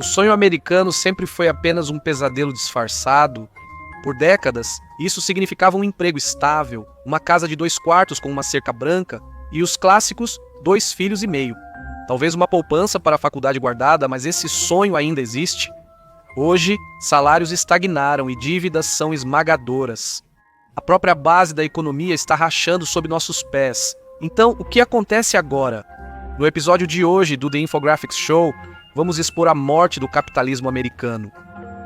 O sonho americano sempre foi apenas um pesadelo disfarçado. Por décadas, isso significava um emprego estável, uma casa de 2 quartos com uma cerca branca e os clássicos 2 filhos e meio. Talvez uma poupança para a faculdade guardada, mas esse sonho ainda existe? Hoje, salários estagnaram e dívidas são esmagadoras. A própria base da economia está rachando sob nossos pés. Então, o que acontece agora? No episódio de hoje do The Infographics Show, vamos expor a morte do capitalismo americano.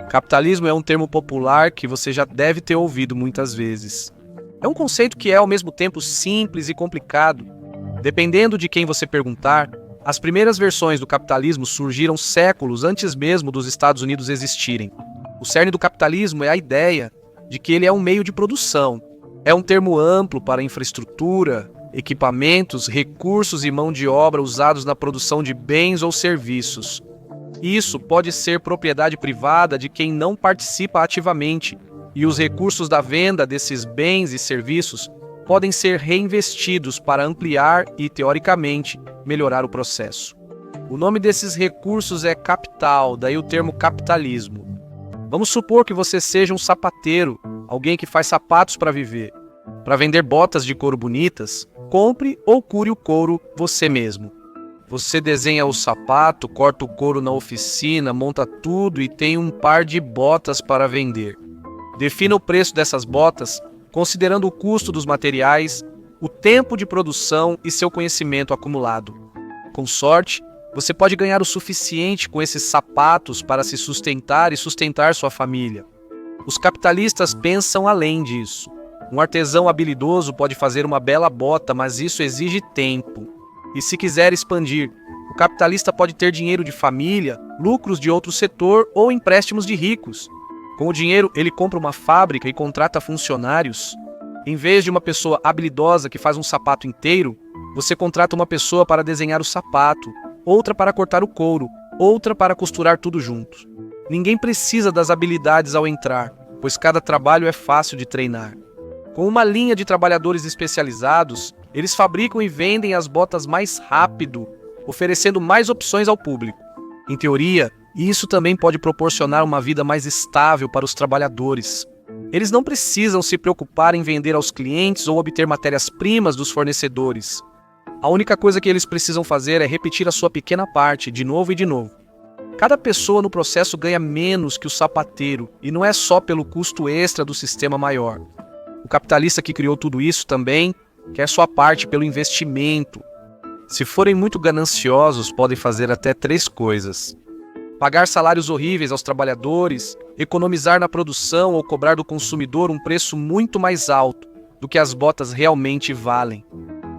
Capitalismo é um termo popular que você já deve ter ouvido muitas vezes. É um conceito que é ao mesmo tempo simples e complicado. Dependendo de quem você perguntar, as primeiras versões do capitalismo surgiram séculos antes mesmo dos Estados Unidos existirem. O cerne do capitalismo é a ideia de que ele é um meio de produção. É um termo amplo para infraestrutura, equipamentos, recursos e mão de obra usados na produção de bens ou serviços. Isso pode ser propriedade privada de quem não participa ativamente, e os recursos da venda desses bens e serviços podem ser reinvestidos para ampliar e, teoricamente, melhorar o processo. O nome desses recursos é capital, daí o termo capitalismo. Vamos supor que você seja um sapateiro, alguém que faz sapatos para viver. Para vender botas de couro bonitas, compre ou cure o couro você mesmo. Você desenha o sapato, corta o couro na oficina, monta tudo e tem um par de botas para vender. Defina o preço dessas botas, considerando o custo dos materiais, o tempo de produção e seu conhecimento acumulado. Com sorte, você pode ganhar o suficiente com esses sapatos para se sustentar e sustentar sua família. Os capitalistas pensam além disso. Um artesão habilidoso pode fazer uma bela bota, mas isso exige tempo. E se quiser expandir, o capitalista pode ter dinheiro de família, lucros de outro setor ou empréstimos de ricos. Com o dinheiro, ele compra uma fábrica e contrata funcionários. Em vez de uma pessoa habilidosa que faz um sapato inteiro, você contrata uma pessoa para desenhar o sapato, outra para cortar o couro, outra para costurar tudo junto. Ninguém precisa das habilidades ao entrar, pois cada trabalho é fácil de treinar. Com uma linha de trabalhadores especializados, eles fabricam e vendem as botas mais rápido, oferecendo mais opções ao público. Em teoria, isso também pode proporcionar uma vida mais estável para os trabalhadores. Eles não precisam se preocupar em vender aos clientes ou obter matérias-primas dos fornecedores. A única coisa que eles precisam fazer é repetir a sua pequena parte, de novo e de novo. Cada pessoa no processo ganha menos que o sapateiro, e não é só pelo custo extra do sistema maior. O capitalista que criou tudo isso também quer sua parte pelo investimento. Se forem muito gananciosos, podem fazer até 3 coisas: pagar salários horríveis aos trabalhadores, economizar na produção ou cobrar do consumidor um preço muito mais alto do que as botas realmente valem.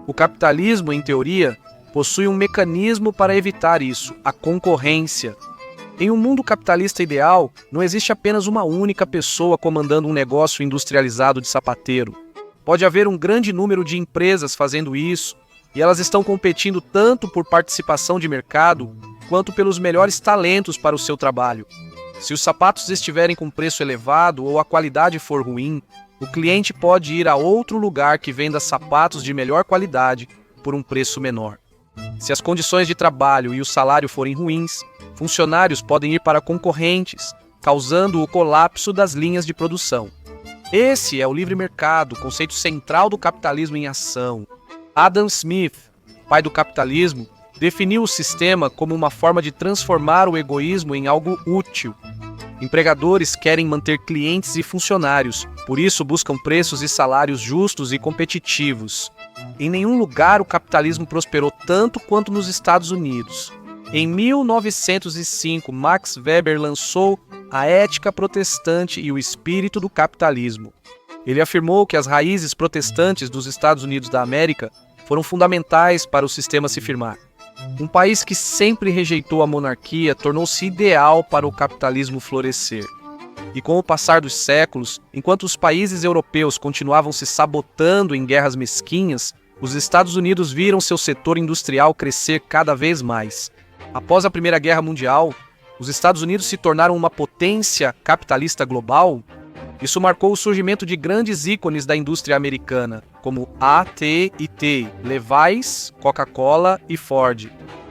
O capitalismo, em teoria, possui um mecanismo para evitar isso: a concorrência. Em um mundo capitalista ideal, não existe apenas uma única pessoa comandando um negócio industrializado de sapateiro. Pode haver um grande número de empresas fazendo isso, e elas estão competindo tanto por participação de mercado, quanto pelos melhores talentos para o seu trabalho. Se os sapatos estiverem com preço elevado ou a qualidade for ruim, o cliente pode ir a outro lugar que venda sapatos de melhor qualidade por um preço menor. Se as condições de trabalho e o salário forem ruins, funcionários podem ir para concorrentes, causando o colapso das linhas de produção. Esse é o livre mercado, conceito central do capitalismo em ação. Adam Smith, pai do capitalismo, definiu o sistema como uma forma de transformar o egoísmo em algo útil. Empregadores querem manter clientes e funcionários, por isso buscam preços e salários justos e competitivos. Em nenhum lugar o capitalismo prosperou tanto quanto nos Estados Unidos. Em 1905, Max Weber lançou A Ética Protestante e o Espírito do Capitalismo. Ele afirmou que as raízes protestantes dos Estados Unidos da América foram fundamentais para o sistema se firmar. Um país que sempre rejeitou a monarquia tornou-se ideal para o capitalismo florescer. E com o passar dos séculos, enquanto os países europeus continuavam se sabotando em guerras mesquinhas, os Estados Unidos viram seu setor industrial crescer cada vez mais. Após a Primeira Guerra Mundial, os Estados Unidos se tornaram uma potência capitalista global. Isso marcou o surgimento de grandes ícones da indústria americana, como AT&T, Levi's, Coca-Cola e Ford.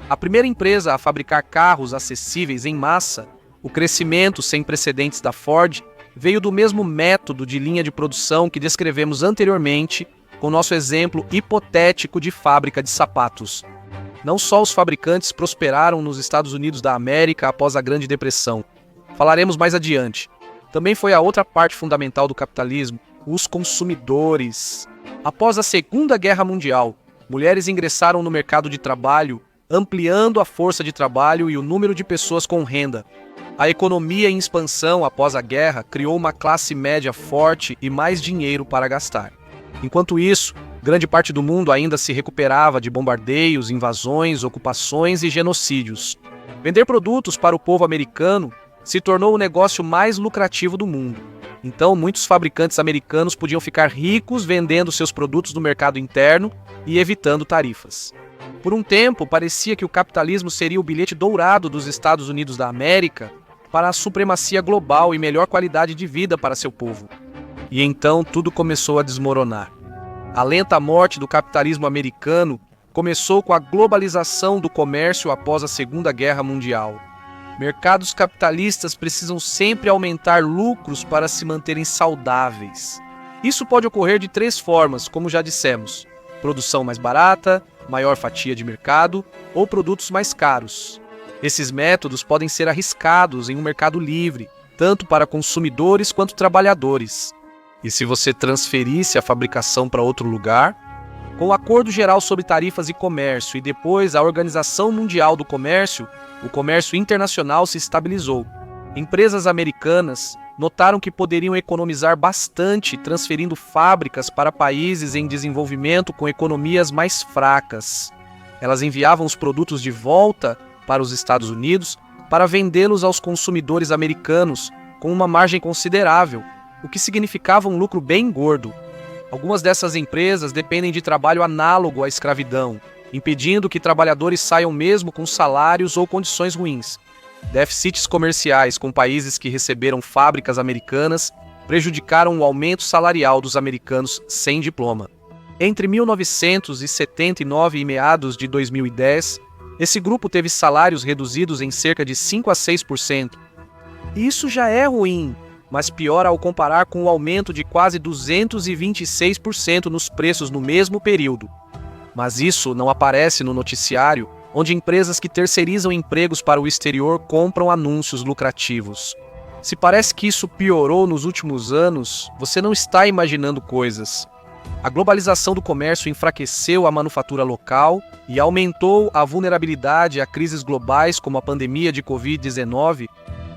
A primeira empresa a fabricar carros acessíveis em massa, o crescimento sem precedentes da Ford, veio do mesmo método de linha de produção que descrevemos anteriormente, com nosso exemplo hipotético de fábrica de sapatos. Não só os fabricantes prosperaram nos Estados Unidos da América após a Grande Depressão. Falaremos mais adiante. Também foi a outra parte fundamental do capitalismo, os consumidores. Após a Segunda Guerra Mundial, mulheres ingressaram no mercado de trabalho, ampliando a força de trabalho e o número de pessoas com renda. A economia em expansão após a guerra criou uma classe média forte e mais dinheiro para gastar. Enquanto isso, grande parte do mundo ainda se recuperava de bombardeios, invasões, ocupações e genocídios. Vender produtos para o povo americano se tornou o negócio mais lucrativo do mundo. Então, muitos fabricantes americanos podiam ficar ricos vendendo seus produtos no mercado interno e evitando tarifas. Por um tempo, parecia que o capitalismo seria o bilhete dourado dos Estados Unidos da América para a supremacia global e melhor qualidade de vida para seu povo. E então tudo começou a desmoronar. A lenta morte do capitalismo americano começou com a globalização do comércio após a Segunda Guerra Mundial. Mercados capitalistas precisam sempre aumentar lucros para se manterem saudáveis. Isso pode ocorrer de 3 formas, como já dissemos: produção mais barata, maior fatia de mercado ou produtos mais caros. Esses métodos podem ser arriscados em um mercado livre, tanto para consumidores quanto trabalhadores. E se você transferisse a fabricação para outro lugar? Com o Acordo Geral sobre Tarifas e Comércio e depois a Organização Mundial do Comércio, o comércio internacional se estabilizou. Empresas americanas notaram que poderiam economizar bastante transferindo fábricas para países em desenvolvimento com economias mais fracas. Elas enviavam os produtos de volta para os Estados Unidos para vendê-los aos consumidores americanos com uma margem considerável, o que significava um lucro bem gordo. Algumas dessas empresas dependem de trabalho análogo à escravidão, impedindo que trabalhadores saiam mesmo com salários ou condições ruins. Déficits comerciais com países que receberam fábricas americanas prejudicaram o aumento salarial dos americanos sem diploma. Entre 1979 e meados de 2010, esse grupo teve salários reduzidos em cerca de 5 a 6%. Isso já é ruim, mas pior ao comparar com o aumento de quase 226% nos preços no mesmo período. Mas isso não aparece no noticiário, onde empresas que terceirizam empregos para o exterior compram anúncios lucrativos. Se parece que isso piorou nos últimos anos, você não está imaginando coisas. A globalização do comércio enfraqueceu a manufatura local e aumentou a vulnerabilidade a crises globais como a pandemia de Covid-19.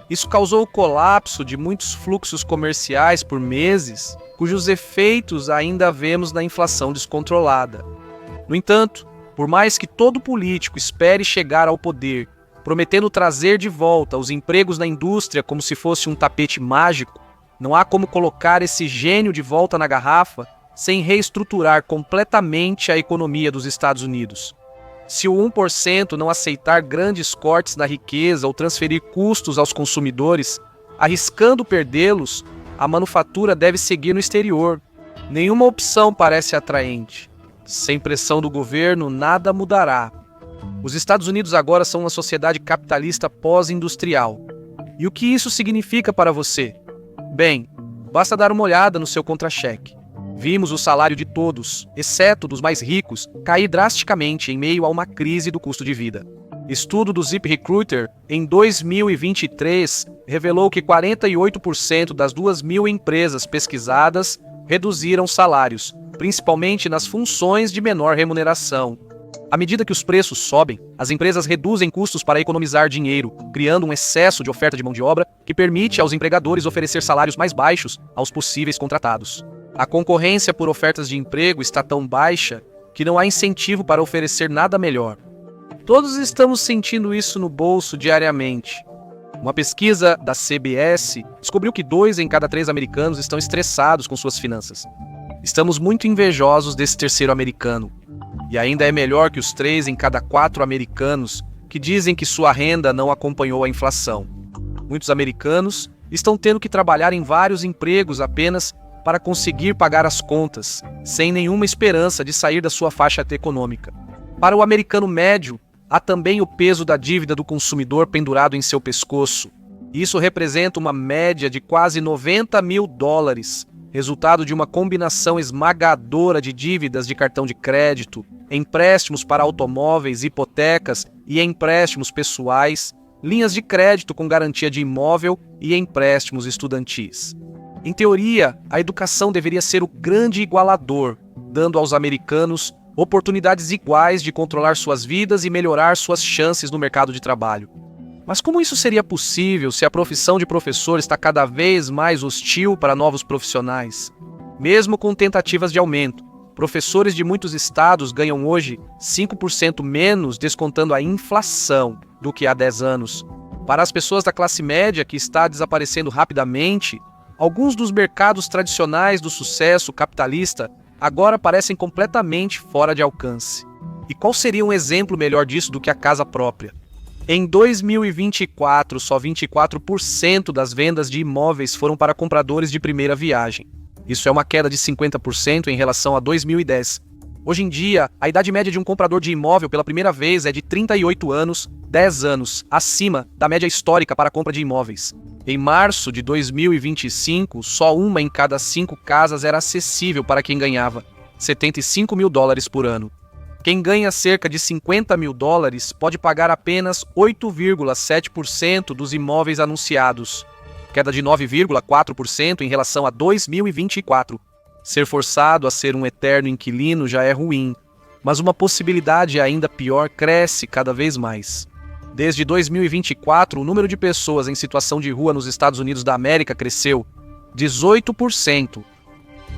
Isso causou o colapso de muitos fluxos comerciais por meses, cujos efeitos ainda vemos na inflação descontrolada. No entanto, por mais que todo político espere chegar ao poder, prometendo trazer de volta os empregos na indústria como se fosse um tapete mágico, não há como colocar esse gênio de volta na garrafa sem reestruturar completamente a economia dos Estados Unidos. Se o 1% não aceitar grandes cortes na riqueza ou transferir custos aos consumidores, arriscando perdê-los, a manufatura deve seguir no exterior. Nenhuma opção parece atraente. Sem pressão do governo, nada mudará. Os Estados Unidos agora são uma sociedade capitalista pós-industrial. E o que isso significa para você? Bem, basta dar uma olhada no seu contra-cheque. Vimos o salário de todos, exceto dos mais ricos, cair drasticamente em meio a uma crise do custo de vida. Estudo do ZipRecruiter, em 2023, revelou que 48% das 2.000 empresas pesquisadas reduziram salários, principalmente nas funções de menor remuneração. À medida que os preços sobem, as empresas reduzem custos para economizar dinheiro, criando um excesso de oferta de mão de obra que permite aos empregadores oferecer salários mais baixos aos possíveis contratados. A concorrência por ofertas de emprego está tão baixa que não há incentivo para oferecer nada melhor. Todos estamos sentindo isso no bolso diariamente. Uma pesquisa da CBS descobriu que 2 em cada 3 americanos estão estressados com suas finanças. Estamos muito invejosos desse terceiro americano. E ainda é melhor que os 3 em cada 4 americanos que dizem que sua renda não acompanhou a inflação. Muitos americanos estão tendo que trabalhar em vários empregos apenas para conseguir pagar as contas, sem nenhuma esperança de sair da sua faixa econômica. Para o americano médio, há também o peso da dívida do consumidor pendurado em seu pescoço. Isso representa uma média de quase 90 mil dólares, resultado de uma combinação esmagadora de dívidas de cartão de crédito, empréstimos para automóveis, hipotecas e empréstimos pessoais, linhas de crédito com garantia de imóvel e empréstimos estudantis. Em teoria, a educação deveria ser o grande igualador, dando aos americanos oportunidades iguais de controlar suas vidas e melhorar suas chances no mercado de trabalho. Mas como isso seria possível se a profissão de professor está cada vez mais hostil para novos profissionais? Mesmo com tentativas de aumento, professores de muitos estados ganham hoje 5% menos descontando a inflação do que há 10 anos. Para as pessoas da classe média que está desaparecendo rapidamente, alguns dos mercados tradicionais do sucesso capitalista agora parecem completamente fora de alcance. E qual seria um exemplo melhor disso do que a casa própria? Em 2024, só 24% das vendas de imóveis foram para compradores de primeira viagem. Isso é uma queda de 50% em relação a 2010. Hoje em dia, a idade média de um comprador de imóvel pela primeira vez é de 38 anos, 10 anos acima da média histórica para a compra de imóveis. Em março de 2025, só uma em cada 5 casas era acessível para quem ganhava 75 mil dólares por ano. Quem ganha cerca de 50 mil dólares pode pagar apenas 8,7% dos imóveis anunciados, queda de 9,4% em relação a 2024. Ser forçado a ser um eterno inquilino já é ruim, mas uma possibilidade ainda pior cresce cada vez mais. Desde 2024, o número de pessoas em situação de rua nos Estados Unidos da América cresceu 18%.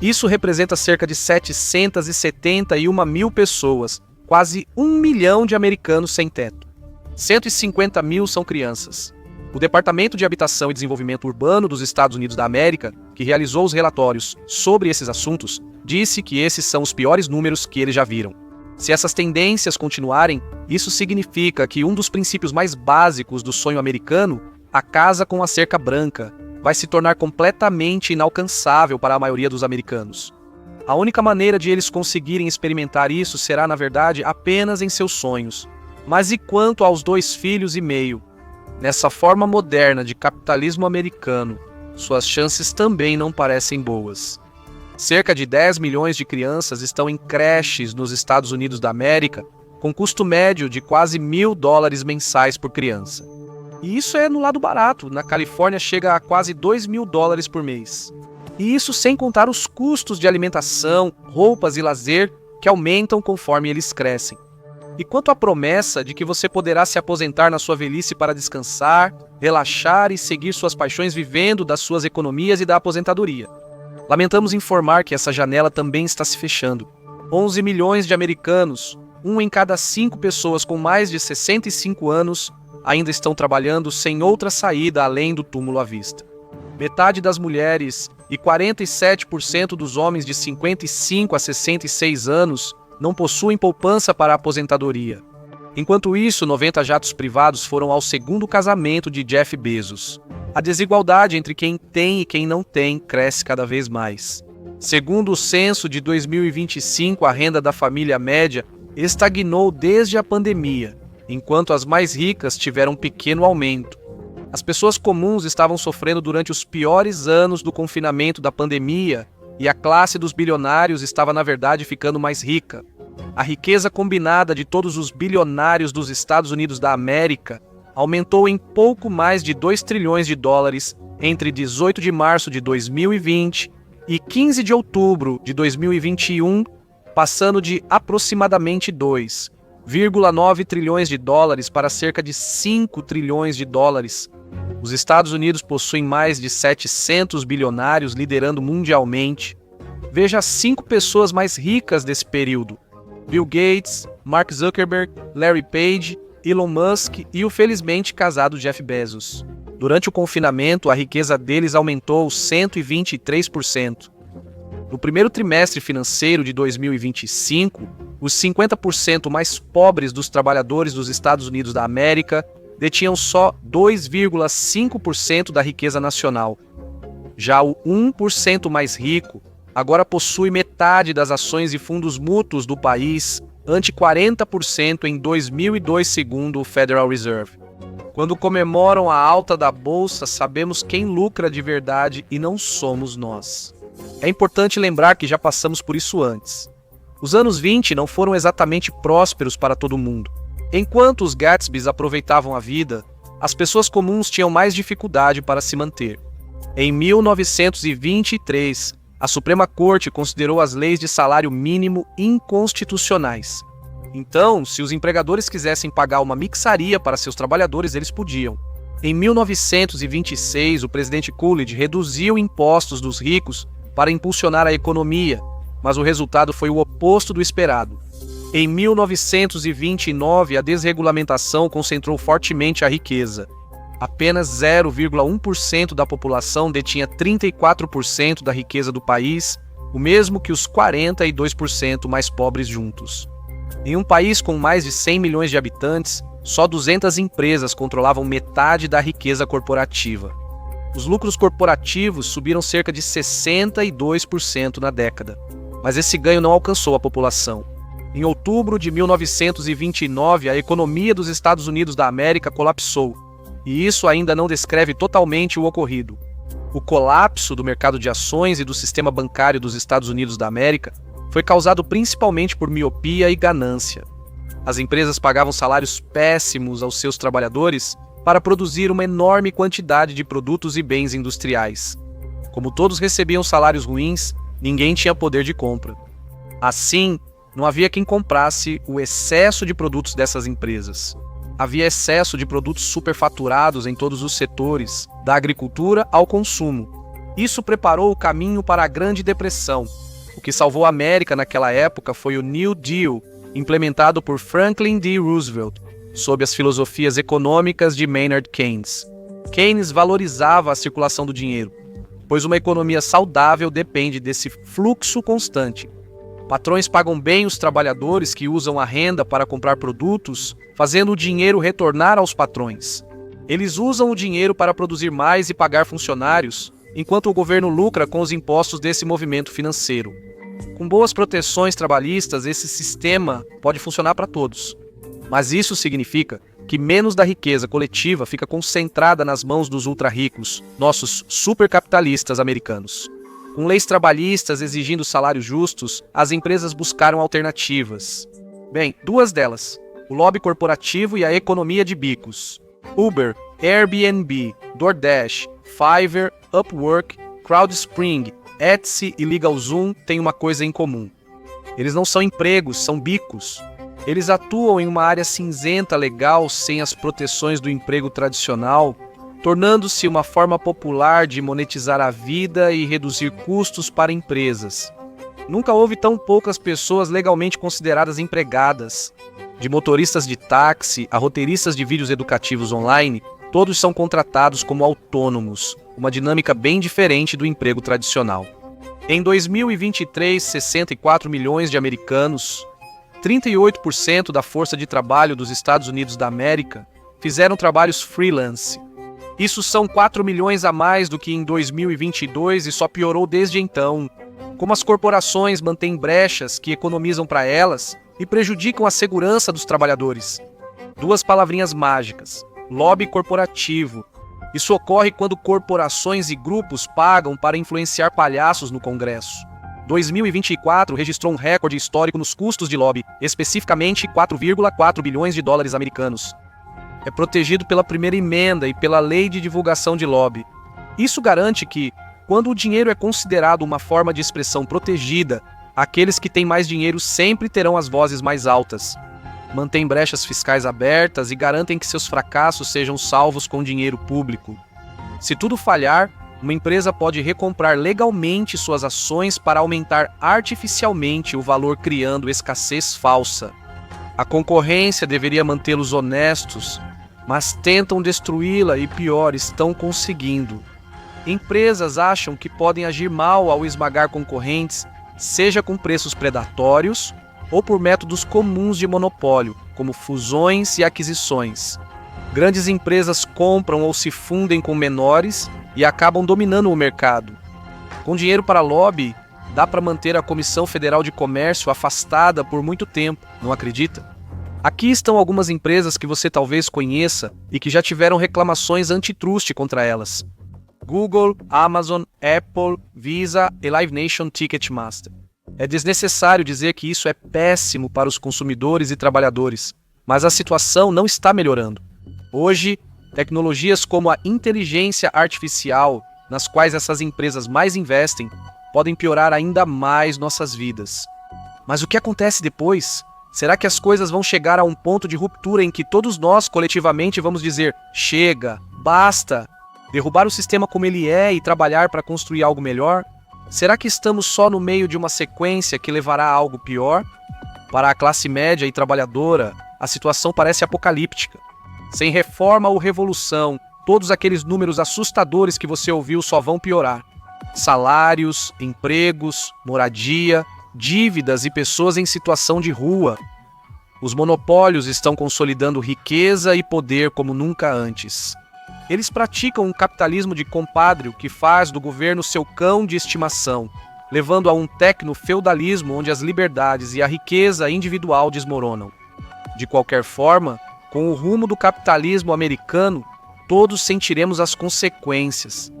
Isso representa cerca de 771 mil pessoas, quase 1 milhão de americanos sem teto. 150 mil são crianças. O Departamento de Habitação e Desenvolvimento Urbano dos Estados Unidos da América, que realizou os relatórios sobre esses assuntos, disse que esses são os piores números que eles já viram. Se essas tendências continuarem, isso significa que um dos princípios mais básicos do sonho americano, a casa com a cerca branca, vai se tornar completamente inalcançável para a maioria dos americanos. A única maneira de eles conseguirem experimentar isso será, na verdade, apenas em seus sonhos. Mas e quanto aos 2,5 filhos? Nessa forma moderna de capitalismo americano, suas chances também não parecem boas. Cerca de 10 milhões de crianças estão em creches nos Estados Unidos da América, com custo médio de quase $1.000 mensais por criança. E isso é no lado barato, na Califórnia chega a quase $2.000 por mês. E isso sem contar os custos de alimentação, roupas e lazer que aumentam conforme eles crescem. E quanto à promessa de que você poderá se aposentar na sua velhice para descansar, relaxar e seguir suas paixões vivendo das suas economias e da aposentadoria. Lamentamos informar que essa janela também está se fechando. 11 milhões de americanos, 1 em cada 5 pessoas com mais de 65 anos, ainda estão trabalhando sem outra saída além do túmulo à vista. Metade das mulheres e 47% dos homens de 55 a 66 anos não possuem poupança para a aposentadoria. Enquanto isso, 90 jatos privados foram ao segundo casamento de Jeff Bezos. A desigualdade entre quem tem e quem não tem cresce cada vez mais. Segundo o censo de 2025, a renda da família média estagnou desde a pandemia, enquanto as mais ricas tiveram um pequeno aumento. As pessoas comuns estavam sofrendo durante os piores anos do confinamento da pandemia e a classe dos bilionários estava, na verdade, ficando mais rica. A riqueza combinada de todos os bilionários dos Estados Unidos da América aumentou em pouco mais de 2 trilhões de dólares entre 18 de março de 2020 e 15 de outubro de 2021, passando de aproximadamente 2,9 trilhões de dólares para cerca de 5 trilhões de dólares. Os Estados Unidos possuem mais de 700 bilionários liderando mundialmente. Veja as 5 pessoas mais ricas desse período: Bill Gates, Mark Zuckerberg, Larry Page, Elon Musk e o felizmente casado Jeff Bezos. Durante o confinamento, a riqueza deles aumentou 123%. No primeiro trimestre financeiro de 2025, os 50% mais pobres dos trabalhadores dos Estados Unidos da América detinham só 2,5% da riqueza nacional. Já o 1% mais rico agora possui metade das ações e fundos mútuos do país ante 40% em 2002, segundo o Federal Reserve. Quando comemoram a alta da bolsa, sabemos quem lucra de verdade e não somos nós. É importante lembrar que já passamos por isso antes. Os anos 20 não foram exatamente prósperos para todo mundo. Enquanto os Gatsbys aproveitavam a vida, as pessoas comuns tinham mais dificuldade para se manter. Em 1923, a Suprema Corte considerou as leis de salário mínimo inconstitucionais. Então, se os empregadores quisessem pagar uma mixaria para seus trabalhadores, eles podiam. Em 1926, o presidente Coolidge reduziu impostos dos ricos para impulsionar a economia, mas o resultado foi o oposto do esperado. Em 1929, a desregulamentação concentrou fortemente a riqueza. Apenas 0,1% da população detinha 34% da riqueza do país, o mesmo que os 42% mais pobres juntos. Em um país com mais de 100 milhões de habitantes, só 200 empresas controlavam metade da riqueza corporativa. Os lucros corporativos subiram cerca de 62% na década, mas esse ganho não alcançou a população. Em outubro de 1929, a economia dos Estados Unidos da América colapsou, e isso ainda não descreve totalmente o ocorrido. O colapso do mercado de ações e do sistema bancário dos Estados Unidos da América foi causado principalmente por miopia e ganância. As empresas pagavam salários péssimos aos seus trabalhadores para produzir uma enorme quantidade de produtos e bens industriais. Como todos recebiam salários ruins, ninguém tinha poder de compra. Assim, não havia quem comprasse o excesso de produtos dessas empresas. Havia excesso de produtos superfaturados em todos os setores, da agricultura ao consumo. Isso preparou o caminho para a Grande Depressão. O que salvou a América naquela época foi o New Deal, implementado por Franklin D. Roosevelt, sob as filosofias econômicas de Maynard Keynes. Keynes valorizava a circulação do dinheiro, pois uma economia saudável depende desse fluxo constante. Patrões pagam bem os trabalhadores que usam a renda para comprar produtos, fazendo o dinheiro retornar aos patrões. Eles usam o dinheiro para produzir mais e pagar funcionários, enquanto o governo lucra com os impostos desse movimento financeiro. Com boas proteções trabalhistas, esse sistema pode funcionar para todos. Mas isso significa que menos da riqueza coletiva fica concentrada nas mãos dos ultra-ricos, nossos supercapitalistas americanos. Com leis trabalhistas exigindo salários justos, as empresas buscaram alternativas. Bem, duas delas: o lobby corporativo e a economia de bicos. Uber, Airbnb, DoorDash, Fiverr, Upwork, CrowdSpring, Etsy e LegalZoom têm uma coisa em comum. Eles não são empregos, são bicos. Eles atuam em uma área cinzenta legal sem as proteções do emprego tradicional, tornando-se uma forma popular de monetizar a vida e reduzir custos para empresas. Nunca houve tão poucas pessoas legalmente consideradas empregadas. De motoristas de táxi a roteiristas de vídeos educativos online, todos são contratados como autônomos, uma dinâmica bem diferente do emprego tradicional. Em 2023, 64 milhões de americanos, 38% da força de trabalho dos Estados Unidos da América, fizeram trabalhos freelance. Isso são 4 milhões a mais do que em 2022 e só piorou desde então. Como as corporações mantêm brechas que economizam para elas e prejudicam a segurança dos trabalhadores. Duas palavrinhas mágicas: lobby corporativo. Isso ocorre quando corporações e grupos pagam para influenciar palhaços no Congresso. 2024 registrou um recorde histórico nos custos de lobby, especificamente 4,4 bilhões de dólares americanos. É protegido pela primeira emenda e pela Lei de Divulgação de Lobby. Isso garante que, quando o dinheiro é considerado uma forma de expressão protegida, aqueles que têm mais dinheiro sempre terão as vozes mais altas. Mantêm brechas fiscais abertas e garantem que seus fracassos sejam salvos com dinheiro público. Se tudo falhar, uma empresa pode recomprar legalmente suas ações para aumentar artificialmente o valor, criando escassez falsa. A concorrência deveria mantê-los honestos, mas tentam destruí-la e, pior, estão conseguindo. Empresas acham que podem agir mal ao esmagar concorrentes, seja com preços predatórios ou por métodos comuns de monopólio, como fusões e aquisições. Grandes empresas compram ou se fundem com menores e acabam dominando o mercado. Com dinheiro para lobby, dá para manter a Comissão Federal de Comércio afastada por muito tempo, não acredita? Aqui estão algumas empresas que você talvez conheça e que já tiveram reclamações antitrust contra elas: Google, Amazon, Apple, Visa e Live Nation Ticketmaster. É desnecessário dizer que isso é péssimo para os consumidores e trabalhadores, mas a situação não está melhorando. Hoje, tecnologias como a inteligência artificial, nas quais essas empresas mais investem, podem piorar ainda mais nossas vidas. Mas o que acontece depois? Será que as coisas vão chegar a um ponto de ruptura em que todos nós coletivamente vamos dizer: chega, basta, derrubar o sistema como ele é e trabalhar para construir algo melhor? Será que estamos só no meio de uma sequência que levará a algo pior? Para a classe média e trabalhadora, a situação parece apocalíptica. Sem reforma ou revolução, todos aqueles números assustadores que você ouviu só vão piorar. Salários, empregos, moradia, dívidas e pessoas em situação de rua. Os monopólios estão consolidando riqueza e poder como nunca antes. Eles praticam um capitalismo de compadrio que faz do governo seu cão de estimação, levando a um tecno-feudalismo onde as liberdades e a riqueza individual desmoronam. De qualquer forma, com o rumo do capitalismo americano, todos sentiremos as consequências.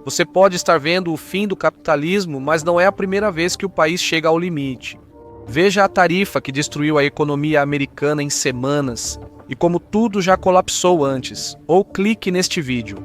Você pode estar vendo o fim do capitalismo, mas não é a primeira vez que o país chega ao limite. Veja a tarifa que destruiu a economia americana em semanas e como tudo já colapsou antes, ou clique neste vídeo.